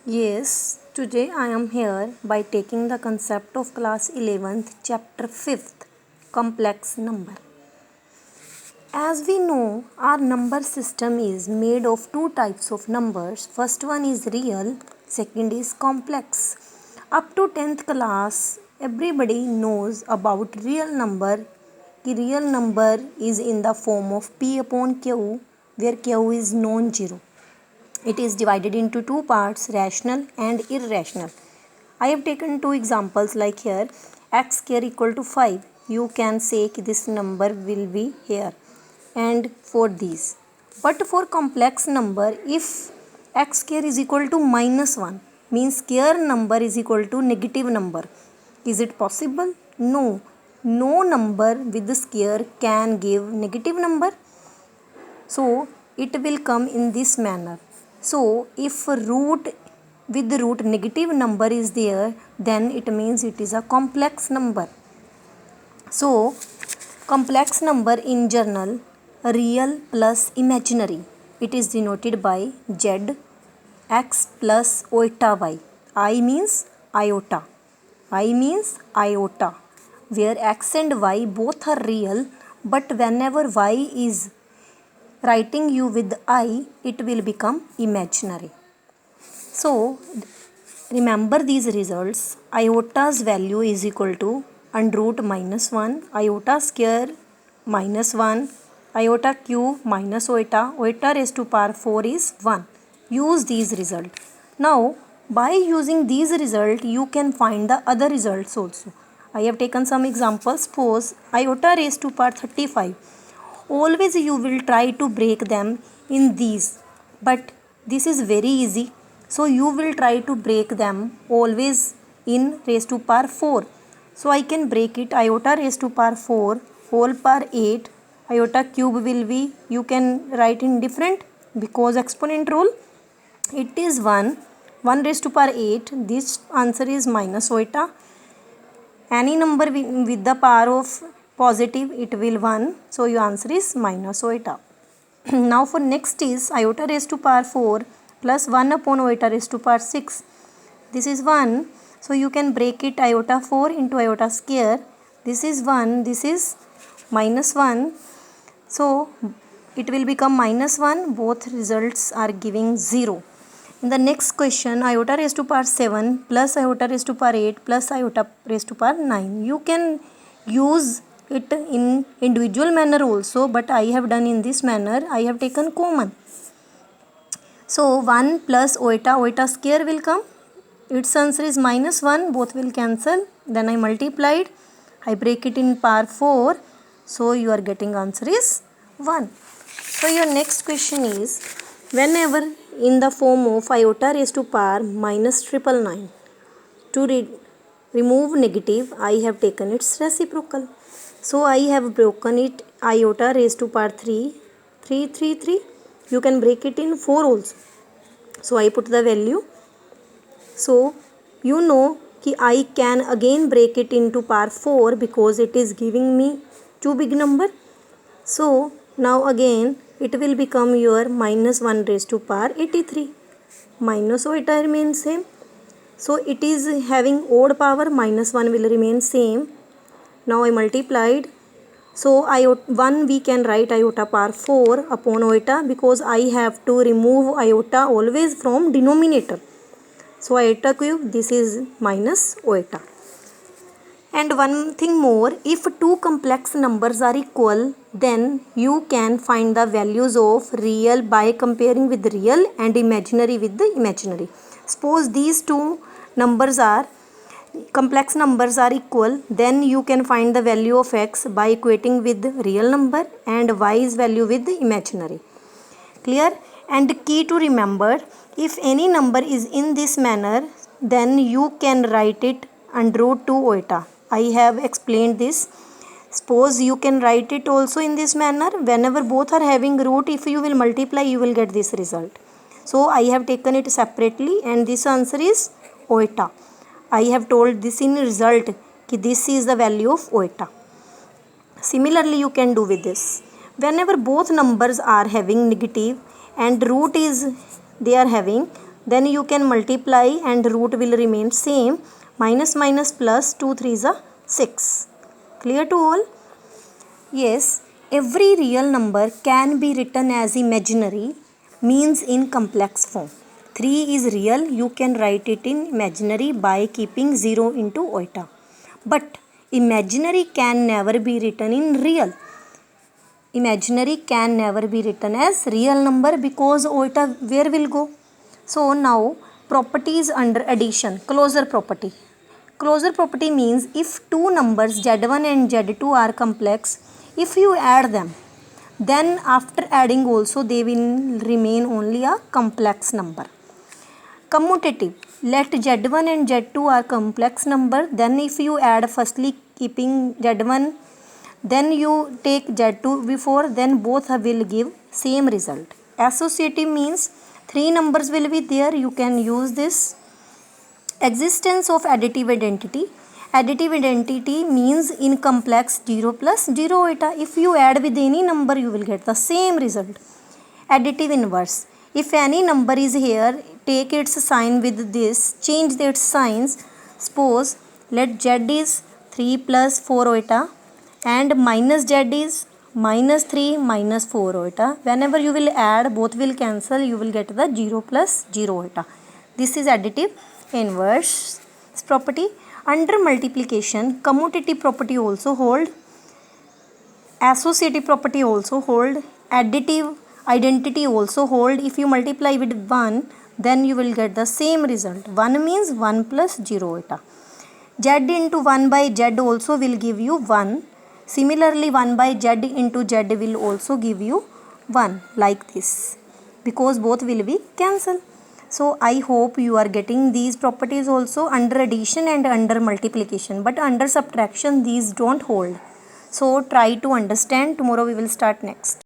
Yes, today I am here by taking the concept of class 11th, chapter 5th, complex number. As we know, our number system is made of two types of numbers. First one is real, second is complex. Up to 10th class, everybody knows about real number. The real number is in the form of P upon Q, where Q is non-zero. It is divided into two parts, rational and irrational. I have taken two examples like here x square equal to 5. You can say this number will be here and for these. But for complex number, if x square is equal to minus 1 means square number is equal to negative number. Is it possible? No. No number with the square can give negative number. So it will come in this manner. So if root with the root negative number is there, then it means it is a complex number. So complex number in general, real plus imaginary. It is denoted by z, x plus iota y. I means iota. I means iota, where x and y both are real, but whenever y is writing u with I, it will become imaginary. So remember these results. Iota's value is equal to under root minus 1, iota square minus 1, iota cube minus iota, iota raised to power 4 is 1. Use these results. Now by using these results, you can find the other results also. I have taken some examples. Suppose iota raised to power 35. Always you will try to break them in these, but this is very easy. So you will try to break them always in raised to power 4. So I can break it iota raised to power 4 whole power 8. Iota cube will be, you can write in different because exponent rule. It is 1 raised to power 8. This answer is minus iota. Any number with the power of positive, it will 1. So your answer is minus iota. Now for next is iota raised to power 4 plus 1 upon iota raised to power 6. This is 1. So you can break it iota 4 into iota square. This is 1. This is minus 1. So it will become minus 1. Both results are giving 0. In the next question, iota raised to power 7 plus iota raised to power 8 plus iota raised to power 9. You can use it in individual manner also, but I have done in this manner. I have taken common. So 1 plus iota square will come. Its answer is minus 1. Both will cancel. Then I multiplied. I break it in power 4. So you are getting answer is 1. So your next question is, whenever in the form of iota raised to power minus 999, to remove negative, I have taken its reciprocal. So I have broken it iota raised to power 3. You can break it in 4 also. So I put the value. So you know कि I can again break it into power 4 because it is giving me two big number. So now again it will become your minus 1 raised to power 83. Minus iota remains same. So it is having odd power, minus 1 will remain same. Now I multiplied. So 1 we can write iota power 4 upon iota because I have to remove iota always from denominator. So iota cube, this is minus iota. And one thing more, if two complex numbers are equal, then you can find the values of real by comparing with real and imaginary with the imaginary. Suppose these two numbers are complex numbers are equal, then you can find the value of x by equating with real number and y's value with the imaginary. Clear? And key to remember, if any number is in this manner, then you can write it under root 2 iota. I have explained this. Suppose you can write it also in this manner. Whenever both are having root, if you will multiply, you will get this result. So I have taken it separately and this answer is iota. I have told this in result that this is the value of iota. Similarly, you can do with this. Whenever both numbers are having negative and root is they are having, then you can multiply and root will remain same. Minus minus plus 2 3s are 6. Clear to all? Yes, every real number can be written as imaginary, means in complex form. 3 is real, you can write it in imaginary by keeping 0 into iota. But imaginary can never be written in real. Imaginary can never be written as real number because iota where will go? So now properties under addition, closure property. Closure property means if two numbers z1 and z2 are complex, if you add them, then after adding also they will remain only a complex number. Commutative, let z1 and z2 are complex number, then if you add firstly keeping z1, then you take z2 before, then both will give same result. Associative means three numbers will be there, you can use this. Existence of additive identity. Additive identity means in complex 0 plus 0 iota. If you add with any number, you will get the same result. Additive inverse. If any number is here, take its sign with this, change its signs. Suppose let z is 3 plus 4 iota and minus z is minus 3 minus 4 iota. Whenever you will add, both will cancel, you will get the 0 plus 0 iota. This is additive inverse property. Under multiplication, commutative property also hold, associative property also hold, additive identity also hold. If you multiply with 1, then you will get the same result. 1 means 1 plus 0 iota. Z into 1 by z also will give you 1. Similarly, 1 by z into z will also give you 1, like this, because both will be cancelled. So I hope you are getting these properties also under addition and under multiplication, but under subtraction these don't hold. So try to understand. Tomorrow we will start next.